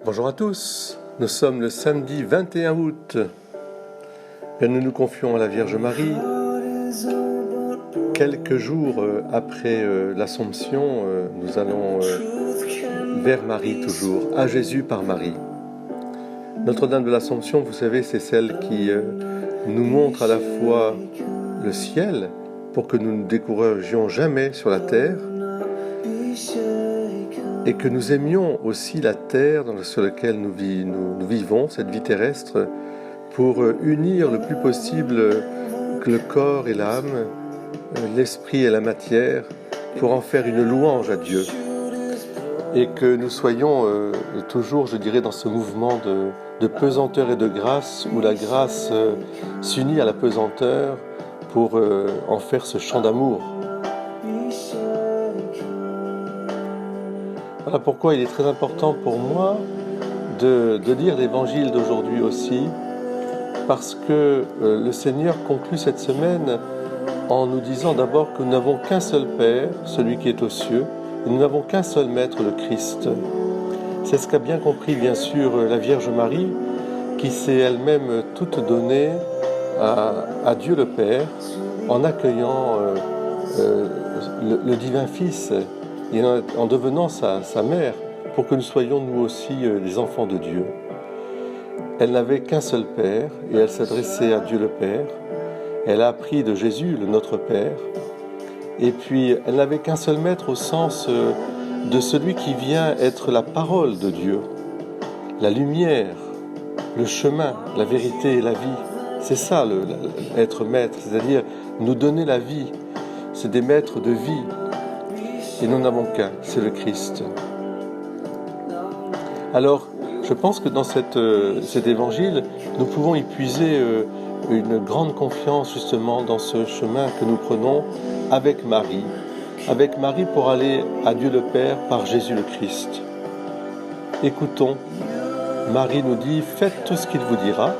Bonjour à tous, nous sommes le samedi 21 août et nous nous confions à la Vierge Marie. Quelques jours après l'Assomption, nous allons vers Marie toujours, à Jésus par Marie. Notre-Dame de l'Assomption, vous savez, c'est celle qui nous montre à la fois le ciel pour que nous ne découragions jamais sur la terre et que nous aimions aussi la terre sur laquelle nous vivons, cette vie terrestre, pour unir le plus possible le corps et l'âme, l'esprit et la matière, pour en faire une louange à Dieu. Et que nous soyons toujours, je dirais, dans ce mouvement de pesanteur et de grâce, où la grâce s'unit à la pesanteur pour en faire ce chant d'amour. Voilà pourquoi il est très important pour moi de lire l'évangile d'aujourd'hui aussi, parce que le Seigneur conclut cette semaine en nous disant d'abord que nous n'avons qu'un seul Père, celui qui est aux cieux, et nous n'avons qu'un seul Maître, le Christ. C'est ce qu'a bien compris, bien sûr, la Vierge Marie, qui s'est elle-même toute donnée à Dieu le Père, en accueillant le divin Fils, et en devenant sa mère, pour que nous soyons nous aussi des enfants de Dieu. Elle n'avait qu'un seul Père, et elle s'adressait à Dieu le Père. Elle a appris de Jésus, le Notre Père, et puis elle n'avait qu'un seul Maître au sens de celui qui vient être la parole de Dieu, la lumière, le chemin, la vérité et la vie. C'est ça, être maître, c'est-à-dire nous donner la vie. C'est des maîtres de vie. Et nous n'avons qu'un, c'est le Christ. Alors, je pense que dans cet évangile, nous pouvons y puiser une grande confiance justement dans ce chemin que nous prenons avec Marie pour aller à Dieu le Père par Jésus le Christ. Écoutons, Marie nous dit « Faites tout ce qu'il vous dira ».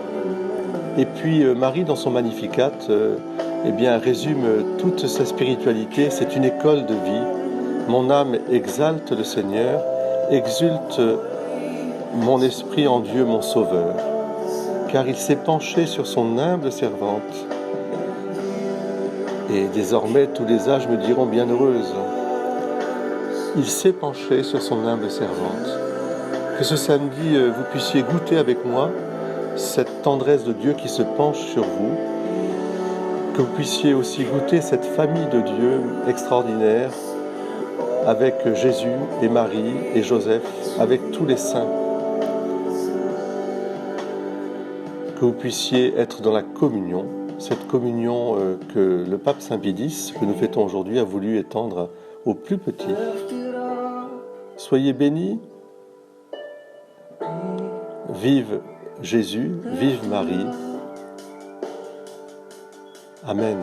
Et puis Marie, dans son Magnificat, résume toute sa spiritualité. C'est une école de vie. Mon âme exalte le Seigneur, exulte mon esprit en Dieu mon Sauveur, car il s'est penché sur son humble servante. Et désormais tous les âges me diront bienheureuse. Il s'est penché sur son humble servante. Que ce samedi vous puissiez goûter avec moi cette tendresse de Dieu qui se penche sur vous, que vous puissiez aussi goûter cette famille de Dieu extraordinaire, avec Jésus et Marie et Joseph, avec tous les saints. Que vous puissiez être dans la communion, cette communion que le pape Saint Pie X, que nous fêtons aujourd'hui, a voulu étendre aux plus petits. Soyez bénis, vive Jésus, vive Marie. Amen.